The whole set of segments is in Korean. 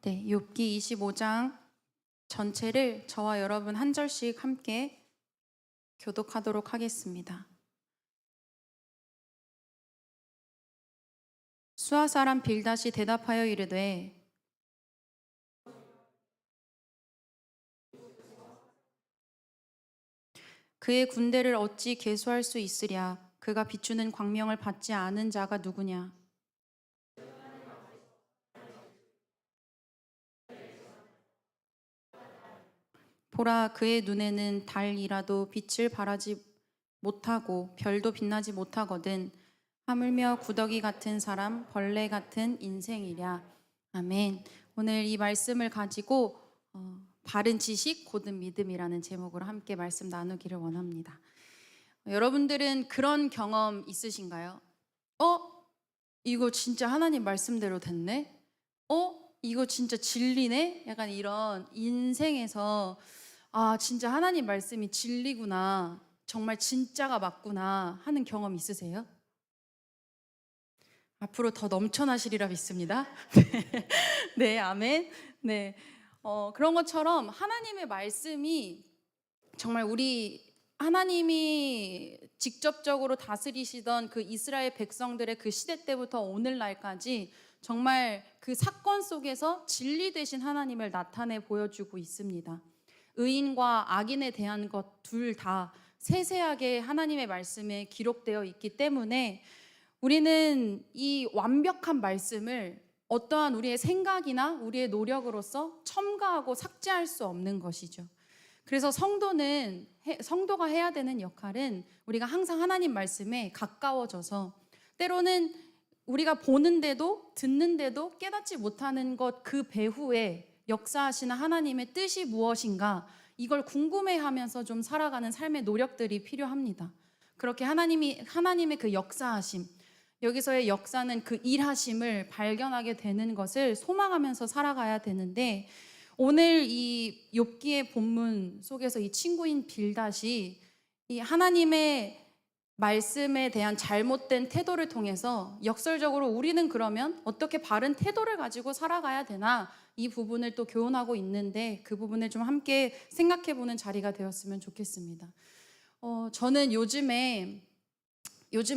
네, 욥기 25장 전체를 저와 여러분 한 절씩 함께 교독하도록 하겠습니다. 수아 사람 빌닷이 대답하여 이르되 그의 군대를 어찌 계수할 수 있으랴? 그가 비추는 광명을 받지 않은 자가 누구냐? 보라, 그의 눈에는 달이라도 빛을 발하지 못하고 별도 빛나지 못하거든. 하물며 구더기 같은 사람, 벌레 같은 인생이랴. 아멘. 오늘 이 말씀을 가지고 바른 지식, 곧은 믿음이라는 제목으로 함께 말씀 나누기를 원합니다. 여러분들은 그런 경험 있으신가요? 이거 진짜 하나님 말씀대로 됐네? 이거 진짜 진리네? 약간 이런 인생에서 진짜 하나님 말씀이 진리구나. 정말 진짜가 맞구나 하는 경험 있으세요? 앞으로 더 넘쳐나시리라 믿습니다. 네, 아멘. 네, 그런 것처럼 하나님의 말씀이 정말 우리 하나님이 직접적으로 다스리시던 그 이스라엘 백성들의 그 시대 때부터 오늘날까지 정말 그 사건 속에서 진리 되신 하나님을 나타내 보여주고 있습니다. 의인과 악인에 대한 것 둘 다 세세하게 하나님의 말씀에 기록되어 있기 때문에 우리는 이 완벽한 말씀을 어떠한 우리의 생각이나 우리의 노력으로서 첨가하고 삭제할 수 없는 것이죠. 그래서 성도가 해야 되는 역할은 우리가 항상 하나님 말씀에 가까워져서 때로는 우리가 보는데도 듣는데도 깨닫지 못하는 것 그 배후에 역사하시는 하나님의 뜻이 무엇인가 이걸 궁금해하면서 좀 살아가는 삶의 노력들이 필요합니다. 그렇게 하나님의 그 역사하심, 여기서의 역사는 그 일하심을 발견하게 되는 것을 소망하면서 살아가야 되는데 오늘 이 욥기의 본문 속에서 이 친구인 빌닷이 이 하나님의 말씀에 대한 잘못된 태도를 통해서 역설적으로 우리는 그러면 어떻게 바른 태도를 가지고 살아가야 되나 이 부분을 또 교훈하고 있는데 그 부분을 좀 함께 생각해 보는 자리가 되었으면 좋겠습니다. 저는 요즘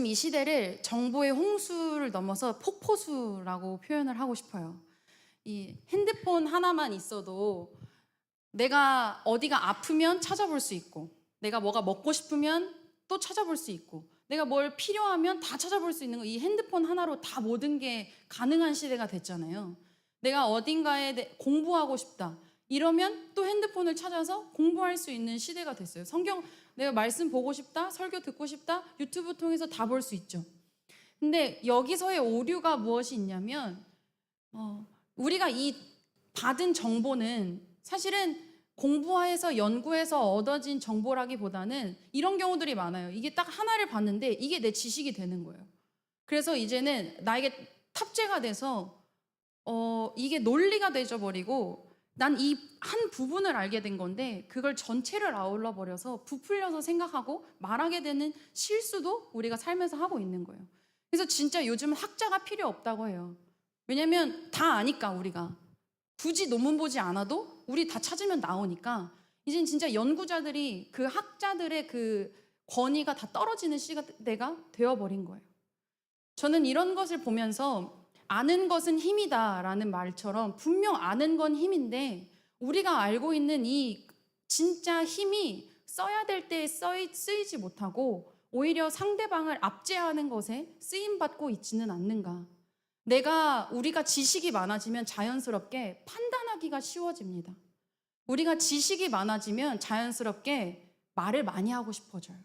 이 시대를 정보의 홍수를 넘어서 폭포수라고 표현을 하고 싶어요. 이 핸드폰 하나만 있어도 내가 어디가 아프면 찾아볼 수 있고 내가 뭐가 먹고 싶으면 또 찾아볼 수 있고 내가 뭘 필요하면 다 찾아볼 수 있는 거 이 핸드폰 하나로 다 모든 게 가능한 시대가 됐잖아요. 내가 어딘가에 공부하고 싶다 이러면 또 핸드폰을 찾아서 공부할 수 있는 시대가 됐어요. 성경 내가 말씀 보고 싶다, 설교 듣고 싶다, 유튜브 통해서 다 볼 수 있죠. 근데 여기서의 오류가 무엇이 있냐면 우리가 이 받은 정보는 사실은 공부해서 연구해서 얻어진 정보라기보다는 이런 경우들이 많아요. 이게 딱 하나를 봤는데 이게 내 지식이 되는 거예요. 그래서 이제는 나에게 탑재가 돼서 이게 논리가 되어버리고 난 이 한 부분을 알게 된 건데 그걸 전체를 아울러 버려서 부풀려서 생각하고 말하게 되는 실수도 우리가 살면서 하고 있는 거예요. 그래서 진짜 요즘은 학자가 필요 없다고 해요. 왜냐면 다 아니까 우리가 굳이 논문 보지 않아도 우리 다 찾으면 나오니까 이젠 진짜 연구자들이 그 학자들의 그 권위가 다 떨어지는 시대가 되어버린 거예요. 저는 이런 것을 보면서 아는 것은 힘이다라는 말처럼 분명 아는 건 힘인데 우리가 알고 있는 이 진짜 힘이 써야 될 때에 쓰이지 못하고 오히려 상대방을 압제하는 것에 쓰임받고 있지는 않는가. 우리가 지식이 많아지면 자연스럽게 판단하기가 쉬워집니다. 우리가 지식이 많아지면 자연스럽게 말을 많이 하고 싶어져요.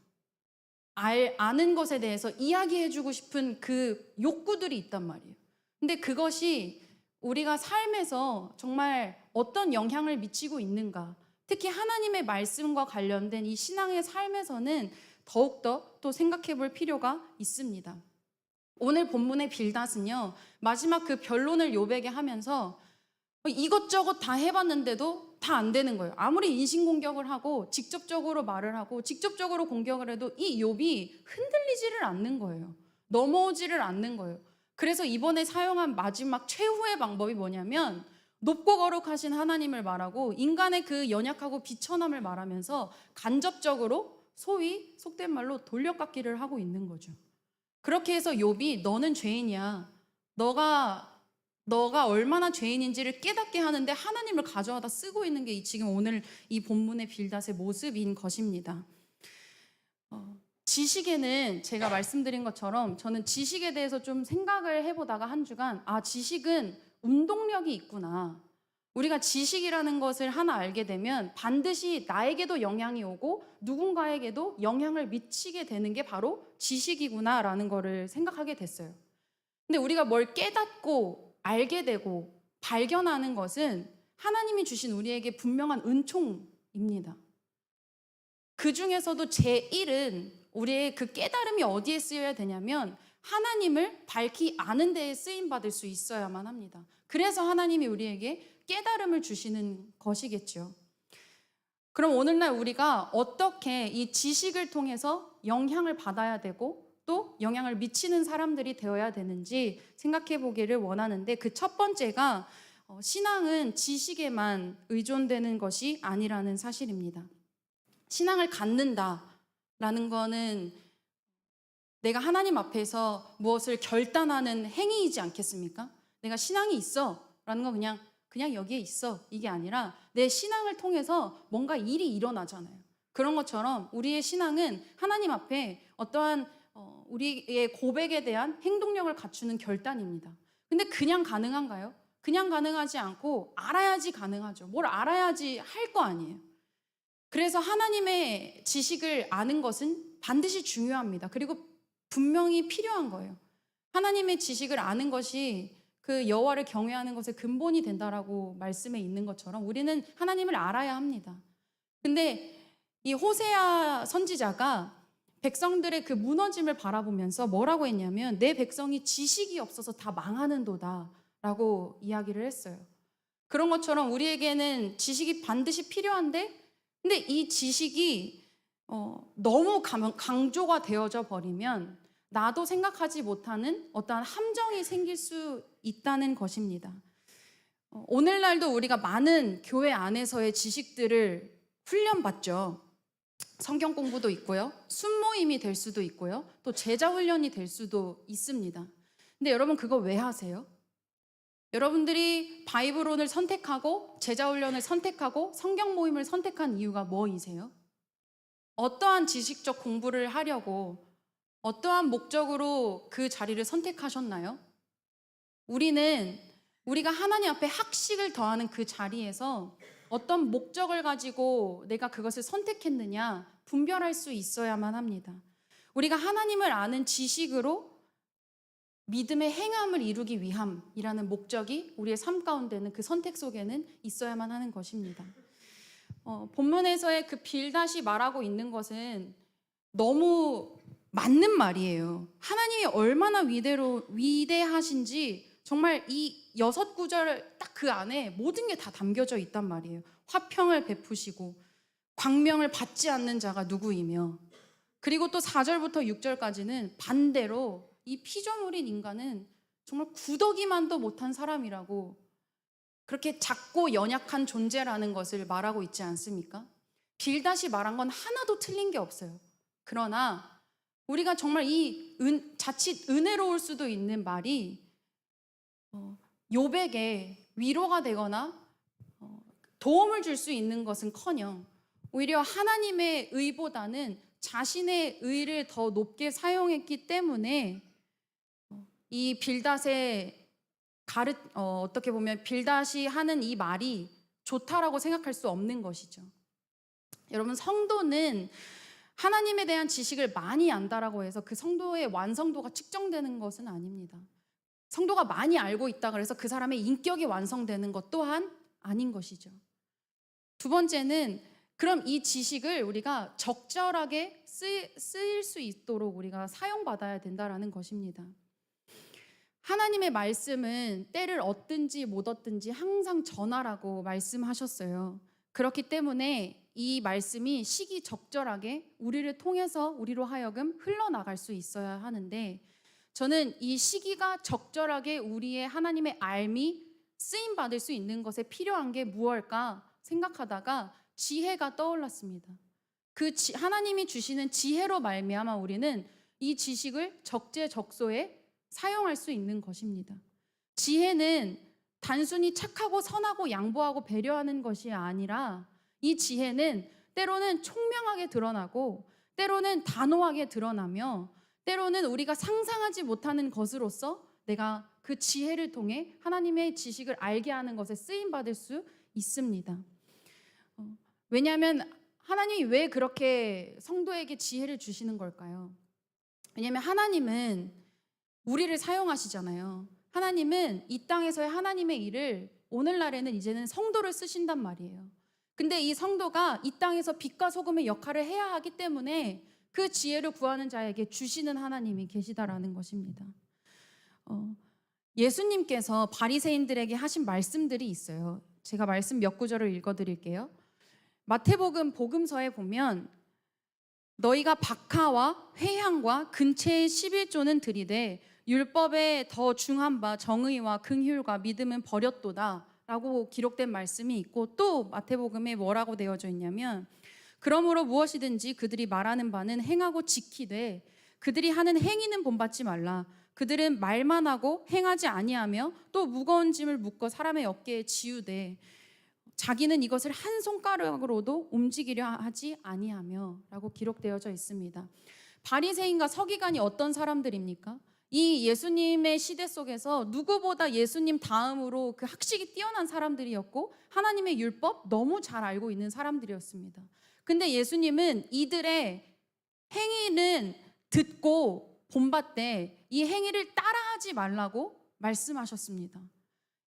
아는 것에 대해서 이야기해주고 싶은 그 욕구들이 있단 말이에요. 근데 그것이 우리가 삶에서 정말 어떤 영향을 미치고 있는가, 특히 하나님의 말씀과 관련된 이 신앙의 삶에서는 더욱더 또 생각해 볼 필요가 있습니다. 오늘 본문의 빌닷은요, 마지막 그 변론을 욥에게 하면서 이것저것 다 해봤는데도 다 안 되는 거예요. 아무리 인신공격을 하고 직접적으로 말을 하고 직접적으로 공격을 해도 이 욥이 흔들리지를 않는 거예요. 넘어오지를 않는 거예요. 그래서 이번에 사용한 마지막 최후의 방법이 뭐냐면 높고 거룩하신 하나님을 말하고 인간의 그 연약하고 비천함을 말하면서 간접적으로 소위 속된 말로 돌려깎기를 하고 있는 거죠. 그렇게 해서 욥이 너는 죄인이야. 너가 얼마나 죄인인지를 깨닫게 하는데 하나님을 가져와다 쓰고 있는 게 지금 오늘 이 본문의 빌닷의 모습인 것입니다. 지식에는 제가 말씀드린 것처럼 저는 지식에 대해서 좀 생각을 해보다가 한 주간 지식은 운동력이 있구나. 우리가 지식이라는 것을 하나 알게 되면 반드시 나에게도 영향이 오고 누군가에게도 영향을 미치게 되는 게 바로 지식이구나라는 거를 생각하게 됐어요. 근데 우리가 뭘 깨닫고 알게 되고 발견하는 것은 하나님이 주신 우리에게 분명한 은총입니다. 그 중에서도 제1은 우리의 그 깨달음이 어디에 쓰여야 되냐면 하나님을 밝히 아는 데에 쓰임받을 수 있어야만 합니다. 그래서 하나님이 우리에게 깨달음을 주시는 것이겠죠. 그럼 오늘날 우리가 어떻게 이 지식을 통해서 영향을 받아야 되고 또 영향을 미치는 사람들이 되어야 되는지 생각해 보기를 원하는데 그 첫 번째가 신앙은 지식에만 의존되는 것이 아니라는 사실입니다. 신앙을 갖는다라는 거는 내가 하나님 앞에서 무엇을 결단하는 행위이지 않겠습니까? 내가 신앙이 있어 라는 건 그냥 여기에 있어 이게 아니라 내 신앙을 통해서 뭔가 일이 일어나잖아요. 그런 것처럼 우리의 신앙은 하나님 앞에 어떠한 우리의 고백에 대한 행동력을 갖추는 결단입니다. 근데 그냥 가능한가요? 그냥 가능하지 않고 알아야지 가능하죠. 뭘 알아야지 할 거 아니에요. 그래서 하나님의 지식을 아는 것은 반드시 중요합니다. 그리고 분명히 필요한 거예요. 하나님의 지식을 아는 것이 그 여호와를 경외하는 것의 근본이 된다라고 말씀에 있는 것처럼 우리는 하나님을 알아야 합니다. 근데 이 호세아 선지자가 백성들의 그 무너짐을 바라보면서 뭐라고 했냐면 내 백성이 지식이 없어서 다 망하는도다 라고 이야기를 했어요. 그런 것처럼 우리에게는 지식이 반드시 필요한데 근데 이 지식이 너무 강조가 되어져 버리면 나도 생각하지 못하는 어떠한 함정이 생길 수 있다는 것입니다. 오늘날도 우리가 많은 교회 안에서의 지식들을 훈련받죠. 성경 공부도 있고요. 순모임이 될 수도 있고요. 또 제자 훈련이 될 수도 있습니다. 근데 여러분 그거 왜 하세요? 여러분들이 바이블론을 선택하고 제자 훈련을 선택하고 성경 모임을 선택한 이유가 뭐이세요? 어떠한 지식적 공부를 하려고 어떠한 목적으로 그 자리를 선택하셨나요? 우리가 하나님 앞에 학식을 더하는 그 자리에서 어떤 목적을 가지고 내가 그것을 선택했느냐 분별할 수 있어야만 합니다. 우리가 하나님을 아는 지식으로 믿음의 행함을 이루기 위함이라는 목적이 우리의 삶 가운데는 그 선택 속에는 있어야만 하는 것입니다. 본문에서의 그 빌닷이 말하고 있는 것은 너무 맞는 말이에요. 하나님이 얼마나 위대하신지 정말 이 6구절 딱 그 안에 모든 게 다 담겨져 있단 말이에요. 화평을 베푸시고 광명을 받지 않는 자가 누구이며 그리고 또 4절부터 6절까지는 반대로 이 피조물인 인간은 정말 구더기만도 못한 사람이라고 그렇게 작고 연약한 존재라는 것을 말하고 있지 않습니까? 빌닷이 말한 건 하나도 틀린 게 없어요. 그러나 우리가 정말 자칫 은혜로울 수도 있는 말이 욥에게 위로가 되거나 도움을 줄 수 있는 것은커녕 오히려 하나님의 의보다는 자신의 의를 더 높게 사용했기 때문에 이 빌닷의 어떻게 보면 빌닷이 하는 이 말이 좋다라고 생각할 수 없는 것이죠. 여러분 성도는 하나님에 대한 지식을 많이 안다라고 해서 그 성도의 완성도가 측정되는 것은 아닙니다. 성도가 많이 알고 있다 그래서 그 사람의 인격이 완성되는 것 또한 아닌 것이죠. 두 번째는 그럼 이 지식을 우리가 적절하게 쓰일 수 있도록 우리가 사용받아야 된다라는 것입니다. 하나님의 말씀은 때를 얻든지 못 얻든지 항상 전하라고 말씀하셨어요. 그렇기 때문에 이 말씀이 시기적절하게 우리를 통해서 우리로 하여금 흘러나갈 수 있어야 하는데 저는 이 시기가 적절하게 우리의 하나님의 알미 쓰임 받을 수 있는 것에 필요한 게 무엇일까 생각하다가 지혜가 떠올랐습니다. 하나님이 주시는 지혜로 말미암아 우리는 이 지식을 적재적소에 사용할 수 있는 것입니다. 지혜는 단순히 착하고 선하고 양보하고 배려하는 것이 아니라 이 지혜는 때로는 총명하게 드러나고 때로는 단호하게 드러나며 때로는 우리가 상상하지 못하는 것으로서 내가 그 지혜를 통해 하나님의 지식을 알게 하는 것에 쓰임받을 수 있습니다. 왜냐하면 하나님이 왜 그렇게 성도에게 지혜를 주시는 걸까요? 왜냐하면 하나님은 우리를 사용하시잖아요. 하나님은 이 땅에서의 하나님의 일을 오늘날에는 이제는 성도를 쓰신단 말이에요. 근데 이 성도가 이 땅에서 빛과 소금의 역할을 해야 하기 때문에 그 지혜를 구하는 자에게 주시는 하나님이 계시다라는 것입니다. 예수님께서 바리새인들에게 하신 말씀들이 있어요. 제가 말씀 몇 구절을 읽어드릴게요. 마태복음 복음서에 보면 너희가 박하와 회향과 근체의 11조는 드리되 율법에 더 중한 바 정의와 긍휼과 믿음은 버렸도다 라고 기록된 말씀이 있고, 또 마태복음에 뭐라고 되어져 있냐면 그러므로 무엇이든지 그들이 말하는 바는 행하고 지키되 그들이 하는 행위는 본받지 말라. 그들은 말만 하고 행하지 아니하며 또 무거운 짐을 묶어 사람의 어깨에 지우되 자기는 이것을 한 손가락으로도 움직이려 하지 아니하며 라고 기록되어져 있습니다. 바리새인과 서기관이 어떤 사람들입니까? 이 예수님의 시대 속에서 누구보다 예수님 다음으로 그 학식이 뛰어난 사람들이었고 하나님의 율법 너무 잘 알고 있는 사람들이었습니다. 근데 예수님은 이들의 행위는 듣고 본받되 이 행위를 따라하지 말라고 말씀하셨습니다.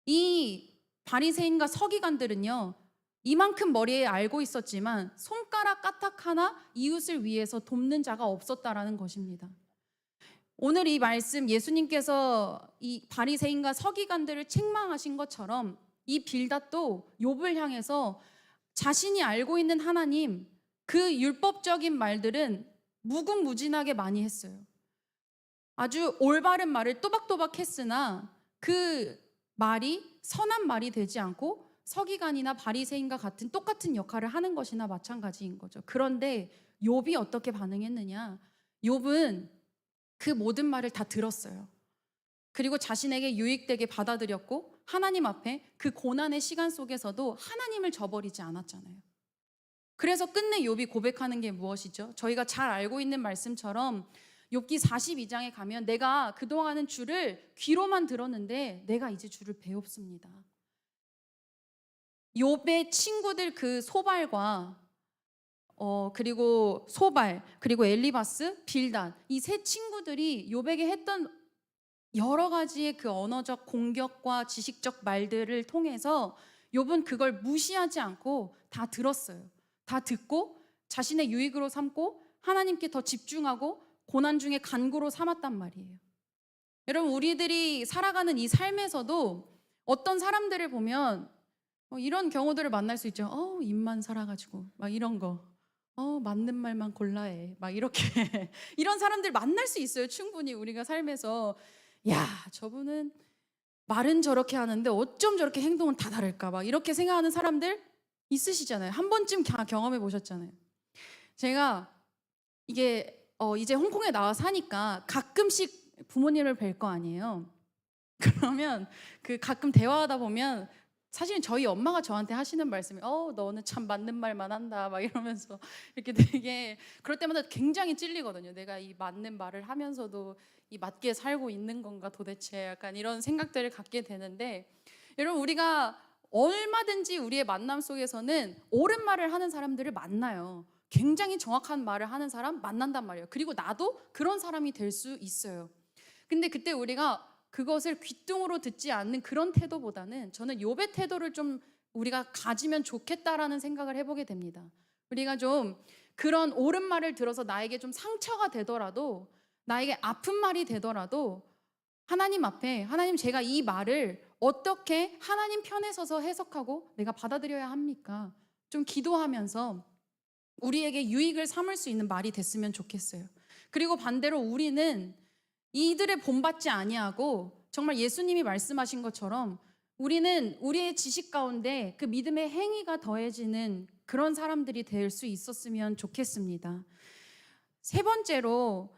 이 바리새인과 서기관들은요, 이만큼 머리에 알고 있었지만 손가락 까딱 하나 이웃을 위해서 돕는 자가 없었다라는 것입니다. 오늘 이 말씀, 예수님께서 이 바리새인과 서기관들을 책망하신 것처럼 이 빌닷도 욥을 향해서 자신이 알고 있는 하나님, 그 율법적인 말들은 무궁무진하게 많이 했어요. 아주 올바른 말을 또박또박 했으나 그 말이 선한 말이 되지 않고 서기관이나 바리새인과 같은 똑같은 역할을 하는 것이나 마찬가지인 거죠. 그런데 욥이 어떻게 반응했느냐? 욥은 그 모든 말을 다 들었어요. 그리고 자신에게 유익되게 받아들였고 하나님 앞에 그 고난의 시간 속에서도 하나님을 저버리지 않았잖아요. 그래서 끝내 욥이 고백하는 게 무엇이죠? 저희가 잘 알고 있는 말씀처럼 욥기 42장에 가면 내가 그동안은 주를 귀로만 들었는데 내가 이제 주를 배웁습니다. 욥의 친구들 그 소발과 그리고 소발, 그리고 엘리바스, 빌단, 이 세 친구들이 욥에게 했던 여러 가지의 그 언어적 공격과 지식적 말들을 통해서 욥은 그걸 무시하지 않고 다 들었어요. 다 듣고 자신의 유익으로 삼고 하나님께 더 집중하고 고난 중에 간구로 삼았단 말이에요. 여러분, 우리들이 살아가는 이 삶에서도 어떤 사람들을 보면 이런 경우들을 만날 수 있죠. 입만 살아가지고 막 이런 거, 맞는 말만 골라해 막 이렇게 이런 사람들 만날 수 있어요. 충분히 우리가 삶에서 야, 저분은 말은 저렇게 하는데 어쩜 저렇게 행동은 다 다를까 막 이렇게 생각하는 사람들 있으시잖아요. 한 번쯤 경험해 보셨잖아요. 제가 이게 이제 홍콩에 나와 사니까 가끔씩 부모님을 뵐 거 아니에요. 그러면 그 가끔 대화하다 보면 사실은 저희 엄마가 저한테 하시는 말씀이 너는 참 맞는 말만 한다 막 이러면서 이렇게 되게 그럴 때마다 굉장히 찔리거든요. 내가 이 맞는 말을 하면서도 이 맞게 살고 있는 건가 도대체, 약간 이런 생각들을 갖게 되는데, 여러분, 우리가 얼마든지 우리의 만남 속에서는 옳은 말을 하는 사람들을 만나요. 굉장히 정확한 말을 하는 사람 만난단 말이에요. 그리고 나도 그런 사람이 될 수 있어요. 근데 그때 우리가 그것을 귓등으로 듣지 않는 그런 태도보다는 저는 욥의 태도를 좀 우리가 가지면 좋겠다라는 생각을 해보게 됩니다. 우리가 좀 그런 옳은 말을 들어서 나에게 좀 상처가 되더라도, 나에게 아픈 말이 되더라도 하나님 앞에, 하나님, 제가 이 말을 어떻게 하나님 편에 서서 해석하고 내가 받아들여야 합니까? 좀 기도하면서 우리에게 유익을 삼을 수 있는 말이 됐으면 좋겠어요. 그리고 반대로 우리는 이들의 본받지 아니하고 정말 예수님이 말씀하신 것처럼 우리는 우리의 지식 가운데 그 믿음의 행위가 더해지는 그런 사람들이 될 수 있었으면 좋겠습니다. 세 번째로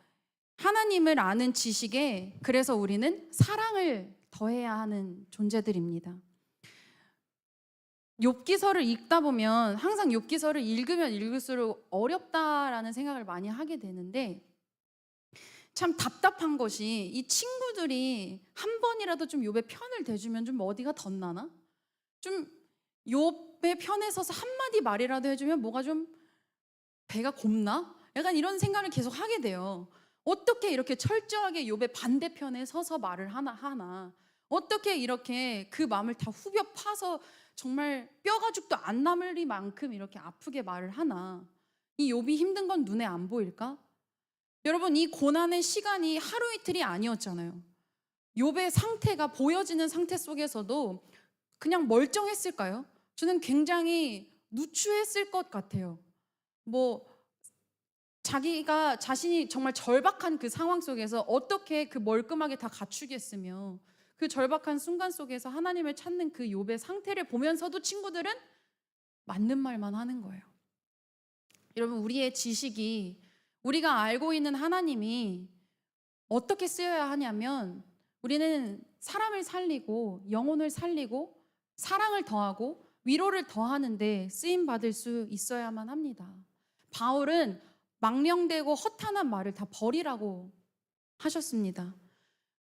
하나님을 아는 지식에 그래서 우리는 사랑을 더해야 하는 존재들입니다. 욥기서를 읽다 보면 항상 욥기서를 읽으면 읽을수록 어렵다라는 생각을 많이 하게 되는데 참 답답한 것이 이 친구들이 한 번이라도 좀 욥의 편을 대주면 좀 어디가 덧나나? 좀 욥의 편에 서서 한마디 말이라도 해주면 뭐가 좀 배가 곱나? 약간 이런 생각을 계속 하게 돼요. 어떻게 이렇게 철저하게 욥의 반대편에 서서 말을 하나? 어떻게 이렇게 그 마음을 다 후벼 파서 정말 뼈가죽도 안 남을 만큼 이렇게 아프게 말을 하나? 이 욥이 힘든 건 눈에 안 보일까? 여러분, 이 고난의 시간이 하루 이틀이 아니었잖아요. 욥의 상태가 보여지는 상태 속에서도 그냥 멀쩡했을까요? 저는 굉장히 누추했을 것 같아요. 뭐 자기가 자신이 정말 절박한 그 상황 속에서 어떻게 그 멀끔하게 다 갖추겠으며 그 절박한 순간 속에서 하나님을 찾는 그 욥의 상태를 보면서도 친구들은 맞는 말만 하는 거예요. 여러분, 우리의 지식이 우리가 알고 있는 하나님이 어떻게 쓰여야 하냐면 우리는 사람을 살리고 영혼을 살리고 사랑을 더하고 위로를 더하는데 쓰임 받을 수 있어야만 합니다. 바울은 망령되고 허탄한 말을 다 버리라고 하셨습니다.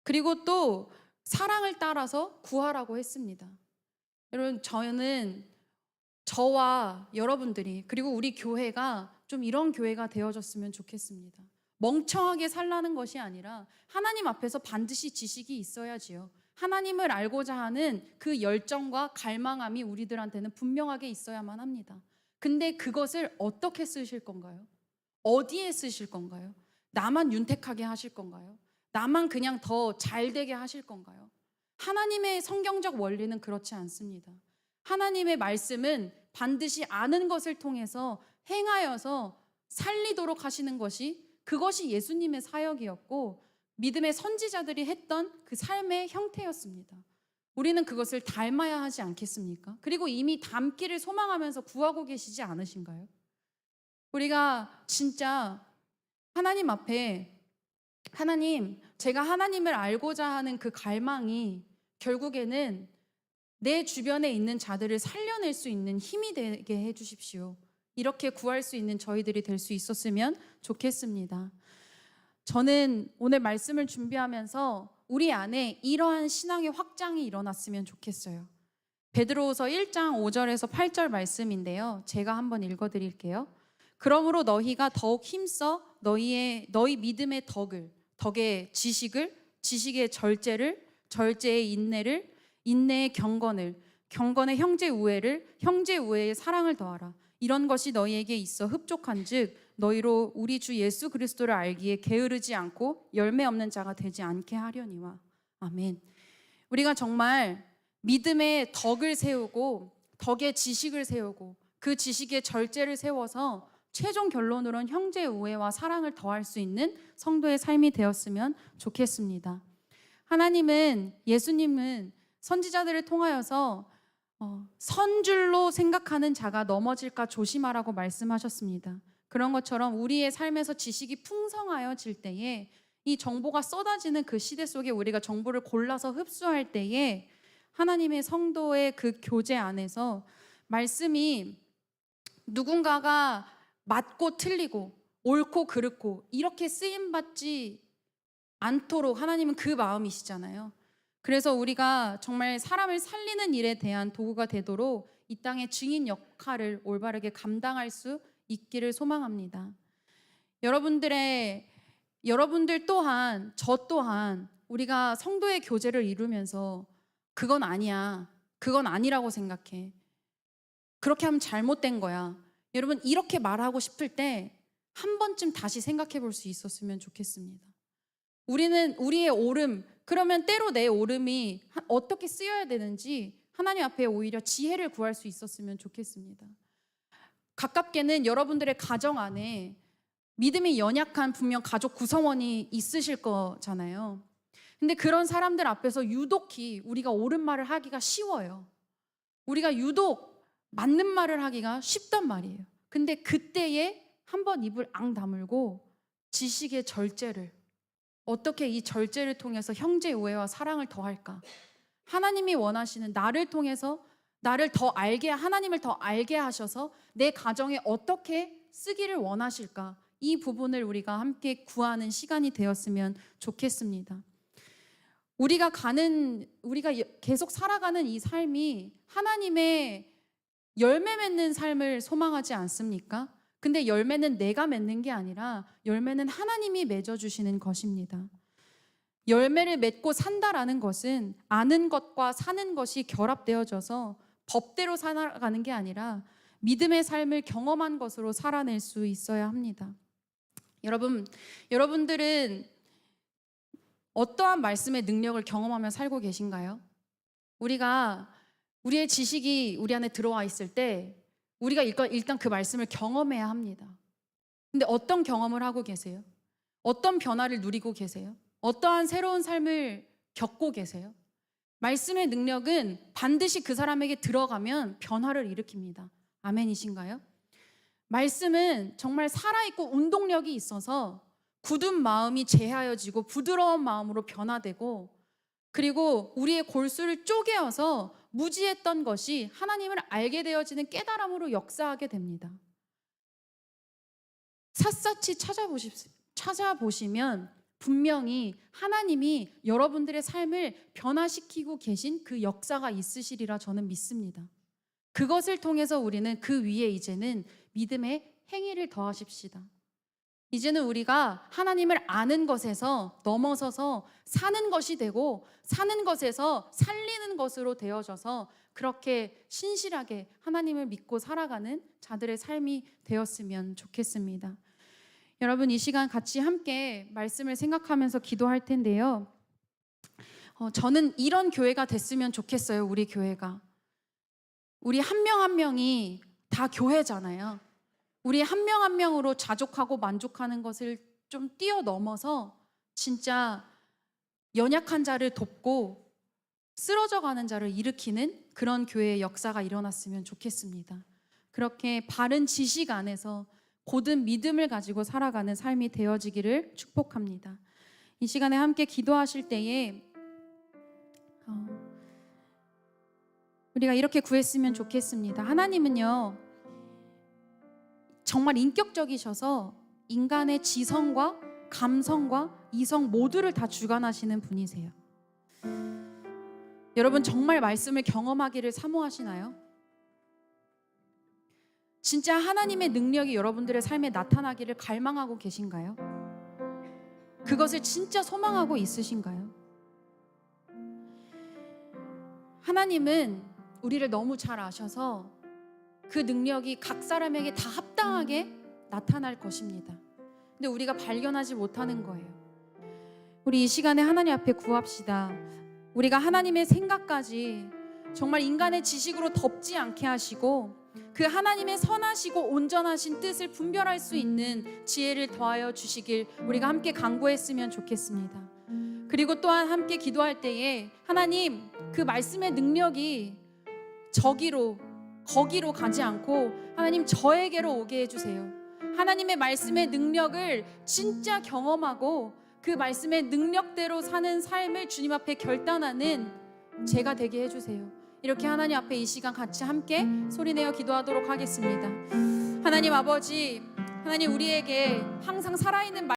그리고 또 사랑을 따라서 구하라고 했습니다. 여러분, 저는 저와 여러분들이 그리고 우리 교회가 좀 이런 교회가 되어졌으면 좋겠습니다. 멍청하게 살라는 것이 아니라 하나님 앞에서 반드시 지식이 있어야지요. 하나님을 알고자 하는 그 열정과 갈망함이 우리들한테는 분명하게 있어야만 합니다. 근데 그것을 어떻게 쓰실 건가요? 어디에 쓰실 건가요? 나만 윤택하게 하실 건가요? 나만 그냥 더 잘되게 하실 건가요? 하나님의 성경적 원리는 그렇지 않습니다. 하나님의 말씀은 반드시 아는 것을 통해서 행하여서 살리도록 하시는 것이 그것이 예수님의 사역이었고 믿음의 선지자들이 했던 그 삶의 형태였습니다. 우리는 그것을 닮아야 하지 않겠습니까? 그리고 이미 닮기를 소망하면서 구하고 계시지 않으신가요? 우리가 진짜 하나님 앞에 하나님, 제가 하나님을 알고자 하는 그 갈망이 결국에는 내 주변에 있는 자들을 살려낼 수 있는 힘이 되게 해주십시오. 이렇게 구할 수 있는 저희들이 될 수 있었으면 좋겠습니다. 저는 오늘 말씀을 준비하면서 우리 안에 이러한 신앙의 확장이 일어났으면 좋겠어요. 베드로후서 1장 5절에서 8절 말씀인데요. 제가 한번 읽어드릴게요. 그러므로 너희가 더욱 힘써 너희 믿음의 덕의 지식을, 지식의 절제를, 절제의 인내를, 인내의 경건을, 경건의 형제 우애를, 형제 우애의 사랑을 더하라. 이런 것이 너희에게 있어 흡족한즉 너희로 우리 주 예수 그리스도를 알기에 게으르지 않고 열매 없는 자가 되지 않게 하려니와. 아멘. 우리가 정말 믿음의 덕을 세우고 덕의 지식을 세우고 그 지식의 절제를 세워서 최종 결론으로는 형제 우애와 사랑을 더할 수 있는 성도의 삶이 되었으면 좋겠습니다. 하나님은, 예수님은 선지자들을 통하여서 선줄로 생각하는 자가 넘어질까 조심하라고 말씀하셨습니다. 그런 것처럼 우리의 삶에서 지식이 풍성하여질 때에 이 정보가 쏟아지는 그 시대 속에 우리가 정보를 골라서 흡수할 때에 하나님의 성도의 그 교제 안에서 말씀이 누군가가 맞고 틀리고 옳고 그르고 이렇게 쓰임받지 않도록 하나님은 그 마음이시잖아요. 그래서 우리가 정말 사람을 살리는 일에 대한 도구가 되도록 이 땅의 증인 역할을 올바르게 감당할 수 있기를 소망합니다. 여러분들 또한 저 또한 우리가 성도의 교제를 이루면서 그건 아니야, 그건 아니라고 생각해, 그렇게 하면 잘못된 거야, 여러분 이렇게 말하고 싶을 때 한 번쯤 다시 생각해 볼 수 있었으면 좋겠습니다. 우리는 우리의 옳음, 그러면 때로 내 옳음이 어떻게 쓰여야 되는지 하나님 앞에 오히려 지혜를 구할 수 있었으면 좋겠습니다. 가깝게는 여러분들의 가정 안에 믿음이 연약한 분명 가족 구성원이 있으실 거잖아요. 근데 그런 사람들 앞에서 유독히 우리가 옳은 말을 하기가 쉬워요. 우리가 유독 맞는 말을 하기가 쉽단 말이에요. 근데 그때에 한번 입을 앙 다물고 지식의 절제를, 어떻게 이 절제를 통해서 형제 우애와 사랑을 더할까? 하나님이 원하시는 나를 통해서 나를 더 알게, 하나님을 더 알게 하셔서 내 가정에 어떻게 쓰기를 원하실까? 이 부분을 우리가 함께 구하는 시간이 되었으면 좋겠습니다. 우리가 계속 살아가는 이 삶이 하나님의 열매 맺는 삶을 소망하지 않습니까? 근데 열매는 내가 맺는 게 아니라 열매는 하나님이 맺어주시는 것입니다. 열매를 맺고 산다라는 것은 아는 것과 사는 것이 결합되어져서 법대로 살아가는 게 아니라 믿음의 삶을 경험한 것으로 살아낼 수 있어야 합니다. 여러분들은 어떠한 말씀의 능력을 경험하며 살고 계신가요? 우리의 지식이 우리 안에 들어와 있을 때 우리가 일단 그 말씀을 경험해야 합니다. 근데 어떤 경험을 하고 계세요? 어떤 변화를 누리고 계세요? 어떠한 새로운 삶을 겪고 계세요? 말씀의 능력은 반드시 그 사람에게 들어가면 변화를 일으킵니다. 아멘이신가요? 말씀은 정말 살아있고 운동력이 있어서 굳은 마음이 제하여지고 부드러운 마음으로 변화되고, 그리고 우리의 골수를 쪼개어서 무지했던 것이 하나님을 알게 되어지는 깨달음으로 역사하게 됩니다. 샅샅이 찾아보시면 분명히 하나님이 여러분들의 삶을 변화시키고 계신 그 역사가 있으시리라 저는 믿습니다. 그것을 통해서 우리는 그 위에 이제는 믿음의 행위를 더하십시다. 이제는 우리가 하나님을 아는 것에서 넘어서서 사는 것이 되고, 사는 것에서 살리는 것으로 되어져서 그렇게 신실하게 하나님을 믿고 살아가는 자들의 삶이 되었으면 좋겠습니다. 여러분, 이 시간 같이 함께 말씀을 생각하면서 기도할 텐데요. 저는 이런 교회가 됐으면 좋겠어요. 우리 교회가. 우리 한 명 한 명이 다 교회잖아요. 우리 한 명 한 명으로 자족하고 만족하는 것을 좀 뛰어넘어서 진짜 연약한 자를 돕고 쓰러져가는 자를 일으키는 그런 교회의 역사가 일어났으면 좋겠습니다. 그렇게 바른 지식 안에서 고든 믿음을 가지고 살아가는 삶이 되어지기를 축복합니다. 이 시간에 함께 기도하실 때에 우리가 이렇게 구했으면 좋겠습니다. 하나님은요, 정말 인격적이셔서 인간의 지성과 감성과 이성 모두를 다 주관하시는 분이세요. 여러분, 정말 말씀을 경험하기를 사모하시나요? 진짜 하나님의 능력이 여러분들의 삶에 나타나기를 갈망하고 계신가요? 그것을 진짜 소망하고 있으신가요? 하나님은 우리를 너무 잘 아셔서 그 능력이 각 사람에게 다 합당하게 나타날 것입니다. 근데 우리가 발견하지 못하는 거예요. 우리 이 시간에 하나님 앞에 구합시다. 우리가 하나님의 생각까지 정말 인간의 지식으로 덮지 않게 하시고, 그 하나님의 선하시고 온전하신 뜻을 분별할 수 있는 지혜를 더하여 주시길 우리가 함께 간구했으면 좋겠습니다. 그리고 또한 함께 기도할 때에 하나님, 그 말씀의 능력이 거기로 가지 않고 하나님 저에게로 오게 해주세요. 하나님의 말씀의 능력을 진짜 경험하고 그 말씀의 능력대로 사는 삶을 주님 앞에 결단하는 제가 되게 해주세요. 이렇게 하나님 앞에 이 시간 같이 함께 소리내어 기도하도록 하겠습니다. 하나님 아버지, 하나님 우리에게 항상 살아있는